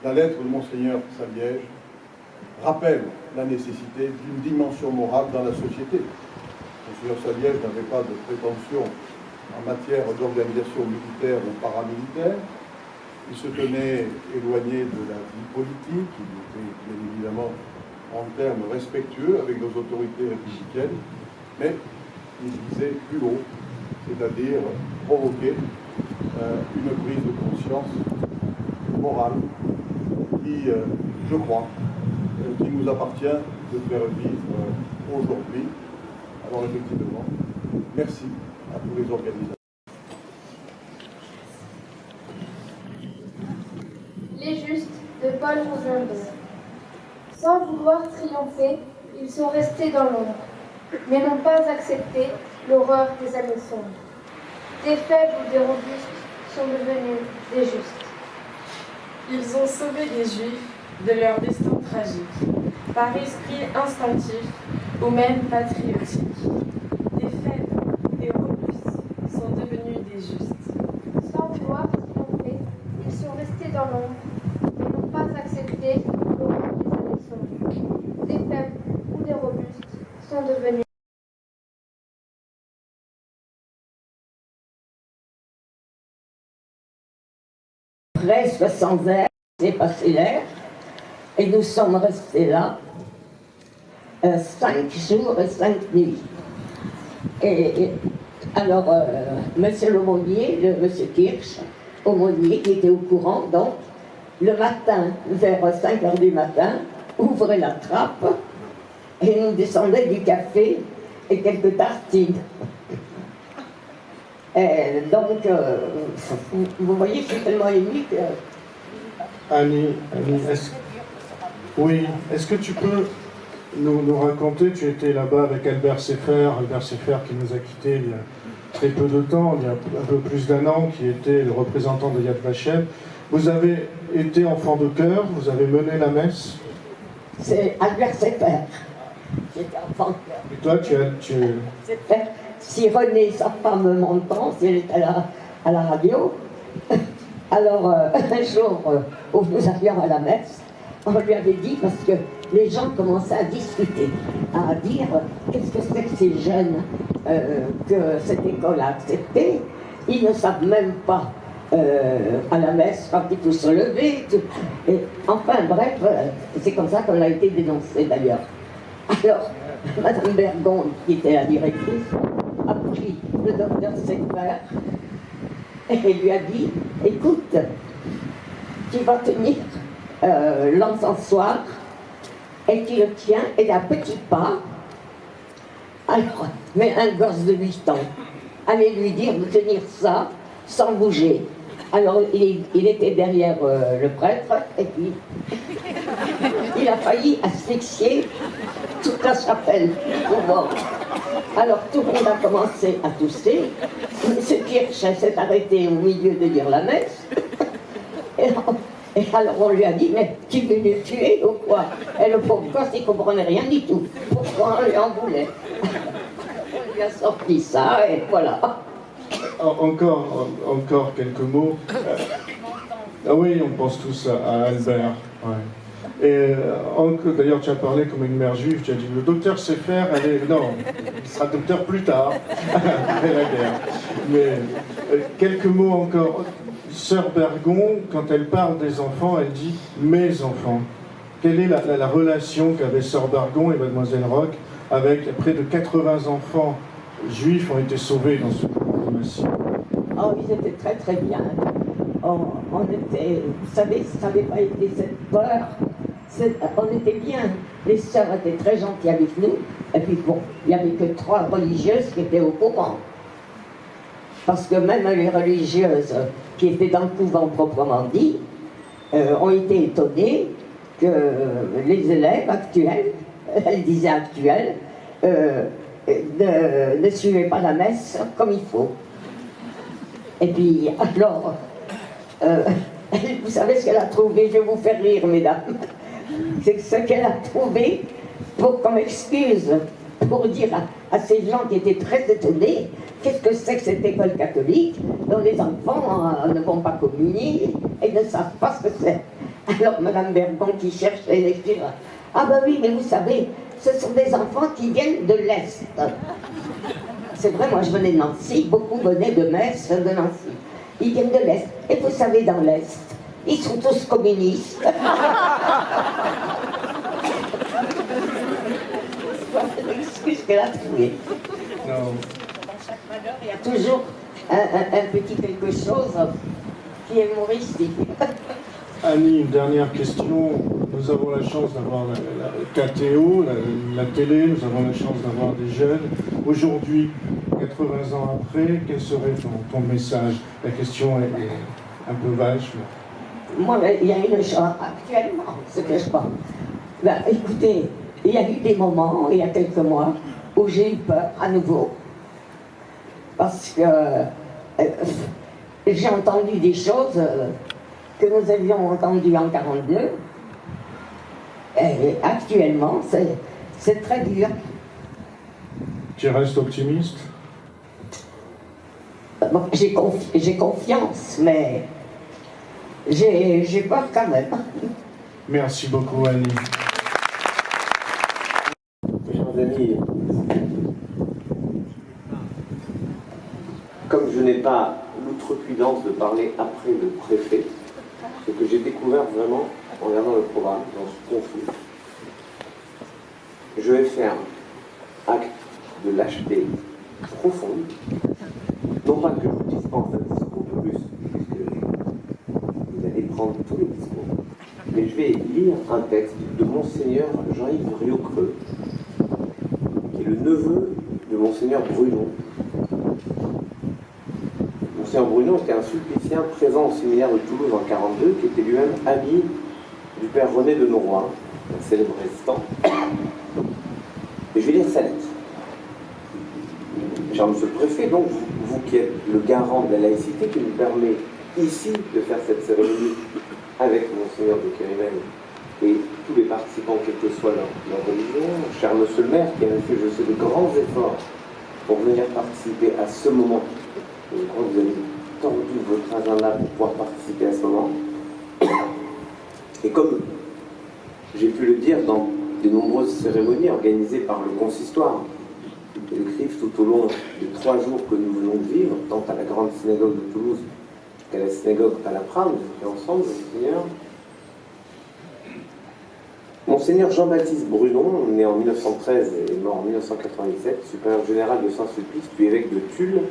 la lettre de Monseigneur Saliège rappelle la nécessité d'une dimension morale dans la société. Monseigneur Saliège n'avait pas de prétention en matière d'organisation militaire ou paramilitaire. Il se tenait éloigné de la vie politique, il était bien évidemment en termes respectueux avec nos autorités républicaines, mais il visait plus haut, c'est-à-dire provoquer une prise de conscience morale qui, je crois, qui nous appartient de faire vivre aujourd'hui. Alors effectivement, merci à tous les organisateurs. Les Justes de Paul Rosenberg. Sans vouloir triompher, ils sont restés dans l'ombre, mais n'ont pas accepté l'horreur des années sombres. Des faibles ou des robustes sont devenus des justes. Ils ont sauvé les Juifs de leur destin tragique, par esprit instinctif ou même patriotique. Des faibles ou des robustes sont devenus des justes. Sans vouloir triompher, ils sont restés dans l'ombre, mais n'ont pas accepté l'horreur des années sombres. Des faibles ou des robustes sont devenus Après 60 heures, c'est passé l'air, et nous sommes restés là 5 jours et 5 nuits. Et alors, monsieur l'aumônier, monsieur Kirsch, aumônier, qui était au courant, donc, le matin, vers 5 heures du matin, ouvrait la trappe, et nous descendait du café et quelques tartines. Et donc, vous voyez, je suis tellement émue que... Annie, est-ce que tu peux nous raconter, tu étais là-bas avec Albert Sefer qui nous a quittés il y a très peu de temps, il y a un peu plus d'1 an, qui était le représentant de Yad Vashem. Vous avez été enfant de cœur, vous avez mené la messe. C'est Albert Sefer qui était enfant de cœur. Et toi, Sefer, si René, sa femme, m'entend, si elle est à la radio, alors un jour où nous arrivions à la messe, on lui avait dit, parce que les gens commençaient à discuter, à dire qu'est-ce que c'est que ces jeunes que cette école a accepté. Ils ne savent même pas à la messe quand il faut se lever. Et, enfin bref, c'est comme ça qu'on a été dénoncé d'ailleurs. Alors, Madame Bergon, qui était la directrice, a pris le docteur Sefer et lui a dit, écoute, tu vas tenir l'encensoir et tu le tiens, et à petits pas, alors, mais un gosse de 8 ans, allez lui dire de tenir ça sans bouger. Alors il était derrière le prêtre, et puis il a failli asphyxier toute la chapelle au bord. Alors tout le monde a commencé à tousser. M. Kirch s'est arrêté au milieu de dire la messe. Et alors on lui a dit, mais tu veux le tuer ou quoi? Et le pauvre gosse, il ne comprenait rien du tout. Pourquoi on lui en voulait? On lui a sorti ça, et voilà. Encore quelques mots. Ah oui, on pense tous à Albert. Ouais. Et d'ailleurs, tu as parlé comme une mère juive, tu as dit le docteur sait faire, non, il sera docteur plus tard, après la guerre. Mais quelques mots encore. Sœur Bergon, quand elle parle des enfants, elle dit « mes enfants ». Quelle est la relation qu'avaient Sœur Bergon et Mademoiselle Roch avec près de 80 enfants juifs ont été sauvés dans ce camp de massif? Oh, ils étaient très très bien. On était, vous savez, ça n'avait pas été cette peur. On était bien. Les sœurs étaient très gentilles avec nous. Et puis bon, il n'y avait que 3 religieuses qui étaient au courant. Parce que même les religieuses qui étaient dans le couvent proprement dit, ont été étonnées que les élèves actuels, elle disait actuels, ne suivaient pas la messe comme il faut. Et puis, alors, vous savez ce qu'elle a trouvé, je vais vous faire rire, mesdames. C'est ce qu'elle a trouvé comme excuse pour dire à ces gens qui étaient très étonnés, qu'est-ce que c'est que cette école catholique dont les enfants ne vont pas communier et ne savent pas ce que c'est. Alors, Madame Bergon qui cherchait une excuse, ah ben oui, mais vous savez, ce sont des enfants qui viennent de l'Est. C'est vrai, moi je venais de Nancy, beaucoup venaient de Metz, de Nancy. Ils viennent de l'Est. Et vous savez, dans l'Est, ils sont tous communistes. C'est l'excuse qu'elle a trouvée. Dans chaque malheur, il y a toujours un petit quelque chose qui est humoristique. Annie, une dernière question. Nous avons la chance d'avoir la KTO, la télé, nous avons la chance d'avoir des jeunes. Aujourd'hui, 80 ans après, quel serait ton message? La question est un peu vache. Mais... Moi, il y a une chose actuellement, ce que je pense. Ben, écoutez, il y a eu des moments, il y a quelques mois, où j'ai eu peur à nouveau. Parce que j'ai entendu des choses que nous avions entendues en 1942. Et actuellement, c'est très dur. Tu restes optimiste? Bon, j'ai confiance, mais j'ai peur quand même. Merci beaucoup, Annie. Chers amis, comme je n'ai pas l'outrecuidance de parler après le préfet, ce que j'ai découvert vraiment en regardant le programme, dans ce conflit, je vais faire acte de lâcheté profonde, non pas que je vous dispense un discours de plus, puisque vous allez prendre tous les discours, mais je vais lire un texte de Monseigneur Jean-Yves Riocreux, qui est le neveu de Monseigneur Brunon. Monseigneur Brunon était un sulpicien présent au séminaire de Toulouse en 1942, qui était lui-même ami du père René de Noroy, un célèbre résistant. Et je vais lire sa lettre. Cher Monsieur le Préfet, donc, vous qui êtes le garant de la laïcité, qui nous permet ici de faire cette cérémonie avec Monseigneur de Kérimel et tous les participants, quelle que soit leur religion, cher Monsieur le maire, qui a fait, je sais, de grands efforts pour venir participer à ce moment. Je crois que vous avez tordu votre agenda pour pouvoir participer à ce moment. Et comme j'ai pu le dire dans de nombreuses cérémonies organisées par le consistoire, et le CRIF tout au long des 3 jours que nous venons de vivre, tant à la grande synagogue de Toulouse qu'à la synagogue à la Prade, nous étions ensemble, Monseigneur. Monseigneur Jean-Baptiste Brunon, né en 1913 et mort en 1997, supérieur général de Saint-Sulpice, puis évêque de Tulle,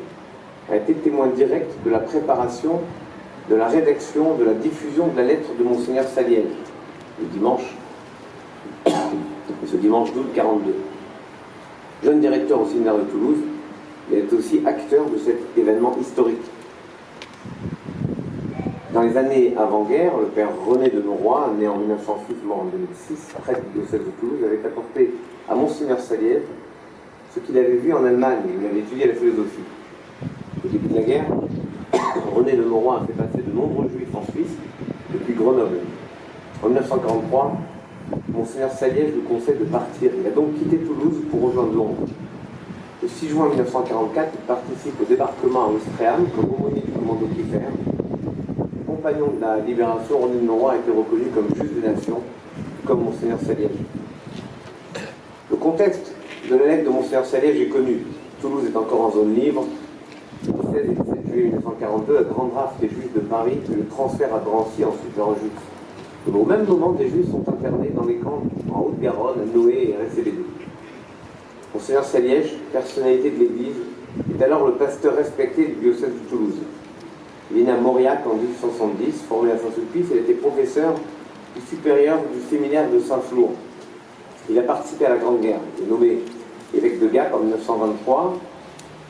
a été témoin direct de la préparation, de la rédaction, de la diffusion de la lettre de Monseigneur Saliel, le dimanche, ce dimanche d'août 1942. Jeune directeur au séminaire de Toulouse, il est aussi acteur de cet événement historique. Dans les années avant-guerre, le père René de Noroy, né en 1906, mort en 2006, prêtre du diocèse de Toulouse, avait apporté à Monseigneur Saliel ce qu'il avait vu en Allemagne, où il avait étudié la philosophie. Au début de la guerre, René de Noroy a fait passer de nombreux juifs en Suisse, depuis Grenoble. En 1943, Monseigneur Saliel lui conseille de partir. Il a donc quitté Toulouse pour rejoindre Londres. Le 6 juin 1944, il participe au débarquement à Ouistreham comme aumônier du commando Kiefer. Compagnon de la libération, René de Noroy a été reconnu comme juge de nation comme Monseigneur Saliège. Le contexte de la lettre de Monseigneur Saliège est connu. Toulouse est encore en zone libre. Le 16 et 17 juillet 1942, la grande rafle des Juifs de Paris le transfert à Drancy, ensuite vers Auschwitz. Au même moment, des Juifs sont internés dans les camps en Haute-Garonne, à Noé et RSCBD. Monseigneur Saliège, personnalité de l'Église, est alors le pasteur respecté du diocèse de Toulouse. Il est né à Mauriac en 1870, formé à Saint-Sulpice, et était professeur du supérieur du séminaire de Saint-Flour. Il a participé à la Grande Guerre. Il est nommé évêque de Gap en 1923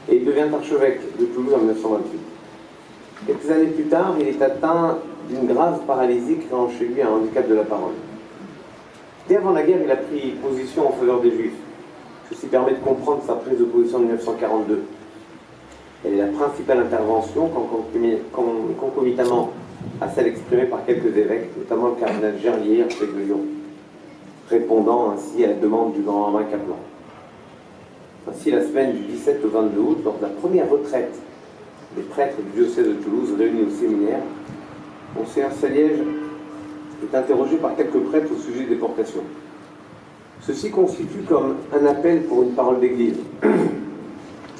et il devient archevêque de Toulouse en 1928. Quelques années plus tard, il est atteint d'une grave paralysie créant chez lui un handicap de la parole. Dès avant la guerre, il a pris position en faveur des Juifs. Ceci permet de comprendre sa prise de position en 1942. Elle est la principale intervention, concomitamment à celle exprimée par quelques évêques, notamment le cardinal Gerlier, archevêque de Lyon, répondant ainsi à la demande du grand rabbin Kaplan. Ainsi, la semaine du 17 au 22 août, lors de la première retraite des prêtres du diocèse de Toulouse réunis au séminaire, Monseigneur Saliège est interrogé par quelques prêtres au sujet des déportations. Ceci constitue comme un appel pour une parole d'église.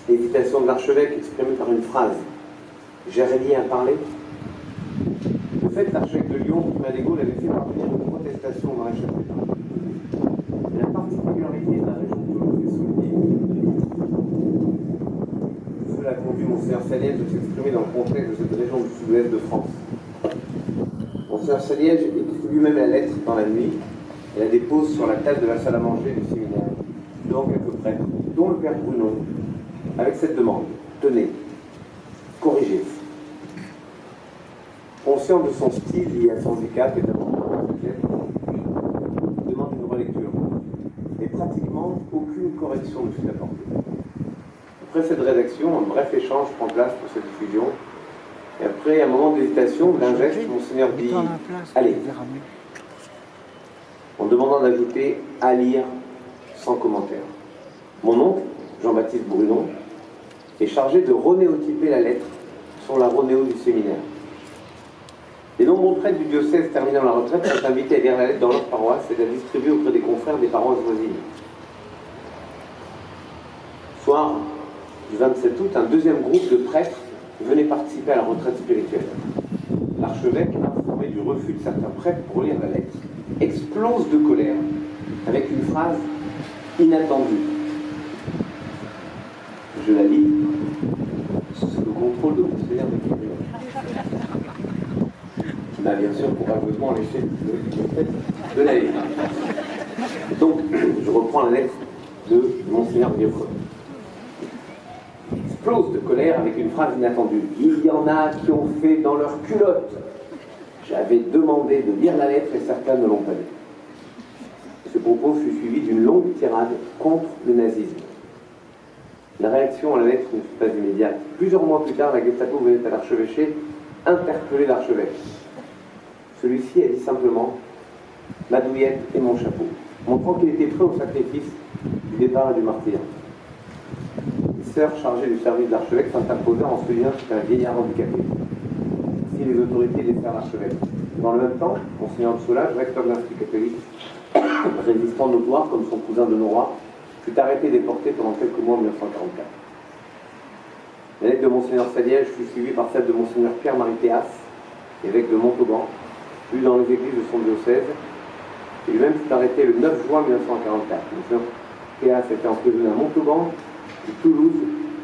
L'hésitation de l'archevêque exprimée par une phrase « J'ai rien à parler ». De fait, l'archevêque de Lyon, Primat de Gaulle, avait fait parvenir une protestation dans la chapelle. La particularité de la région de Toulouse est soulignée. Cela a conduit Monseigneur Saliège de s'exprimer dans le contexte de cette région du sud-ouest de France. Monseigneur Saliège écrit lui-même la lettre dans la nuit et la dépose sur la table de la salle à manger du séminaire, devant quelques prêtres, dont le père Bruno, avec cette demande: tenez, corrigez. Conscient de son style lié à son handicap et d'abord il demande une relecture. Et pratiquement aucune correction ne fut apportée. Après cette rédaction, un bref échange prend place pour cette diffusion. Et après un moment d'hésitation, d'un geste, Monseigneur dit « Allez », en demandant d'ajouter « à lire » sans commentaire. Mon oncle, Jean-Baptiste Brunon, est chargé de renéotyper la lettre sur la Ronéo du séminaire. Les nombreux prêtres du diocèse terminant la retraite sont invités à lire la lettre dans leur paroisse et à la distribuer auprès des confrères des paroisses voisines. Soir du 27 août, un deuxième groupe de prêtres venait participer à la retraite spirituelle. L'archevêque, informé du refus de certains prêtres pour lire la lettre, explose de colère avec une phrase inattendue. Je la lis sous le contrôle de Monseigneur de Québec, qui m'a bien sûr courageusement laissé de la lire. Donc, je reprends la lettre de Monseigneur Vieux-Fort. Explose de colère avec une phrase inattendue. Il y en a qui ont fait dans leur culotte. J'avais demandé de lire la lettre et certains ne l'ont pas lu. Ce propos fut suivi d'une longue tirade contre le nazisme. La réaction à la lettre ne fut pas immédiate. Plusieurs mois plus tard, la Gestapo venait à l'archevêché interpeller l'archevêque. Celui-ci a dit simplement « ma douillette et mon chapeau », montrant qu'il était prêt au sacrifice du départ et du martyr. Les sœurs chargées du service de l'archevêque s'interposèrent en soulignant que c'était un vieillard handicapé. Ainsi, les autorités laissèrent l'archevêque. Dans le même temps, Monseigneur de Soulages, recteur de l'Institut catholique, résistant notoire comme son cousin de Noroy, fut arrêté et déporté pendant quelques mois en 1944. La lettre de Monseigneur Saliège fut suivie par celle de Monseigneur Pierre-Marie Théas, évêque de Montauban, lu dans les églises de son diocèse, et lui-même fut arrêté le 9 juin 1944. Monseigneur Théas a été emprisonné à Montauban, puis Toulouse,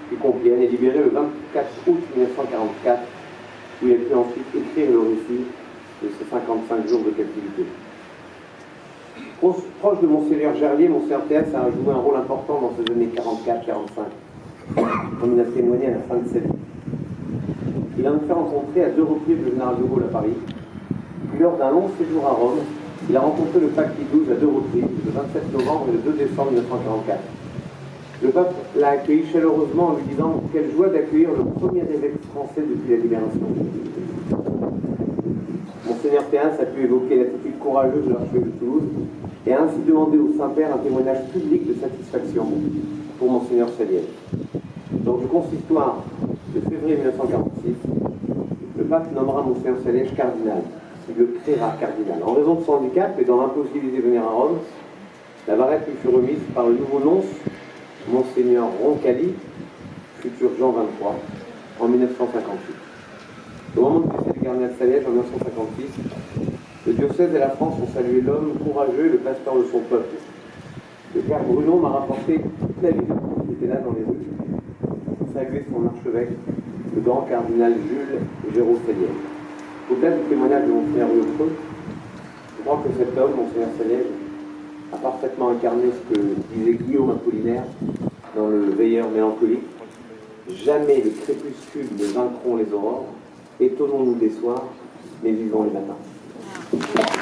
puis Compiègne, et libéré le 24 août 1944, où il a pu ensuite écrire le récit de ses 55 jours de captivité. Proche de Monseigneur Gerlier, Monseigneur Théas a joué un rôle important dans ces années 44-45, comme il a témoigné à la fin de sa vie. Il a en fait rencontré à 2 reprises le général de Gaulle à Paris, puis lors d'un long séjour à Rome, il a rencontré le pape Pie XII à 2 reprises, le 27 novembre et le 2 décembre 1944. Le pape l'a accueilli chaleureusement en lui disant « Quelle joie d'accueillir le premier évêque français depuis la libération ». Monseigneur Théas a pu évoquer l'attitude courageuse de l'archevêque de Toulouse et a ainsi demandé au Saint-Père un témoignage public de satisfaction pour Monseigneur Saliège. Lors du consistoire de février 1946, le pape nommera Monseigneur Saliège cardinal, qui le créera cardinal. En raison de son handicap et dans l'impossibilité de venir à Rome, la varette lui fut remise par le nouveau nonce, Monseigneur Roncalli, futur Jean XXIII, en 1958. Au moment du décès du cardinal Saliège en 1956, le diocèse et la France ont salué l'homme courageux et le pasteur de son peuple. Le père Bruno m'a rapporté toute la vie de France qui était là dans les rues pour saluer son archevêque, le grand cardinal Jules Géraud Saliège. Au-delà du témoignage de Monseigneur Rieutreux, je crois que cet homme, Monseigneur Saliège, a parfaitement incarné ce que disait Guillaume Apollinaire dans le Veilleur mélancolique. Jamais les crépuscules ne vaincront les aurores, étonnons-nous des soirs, mais vivons les matins.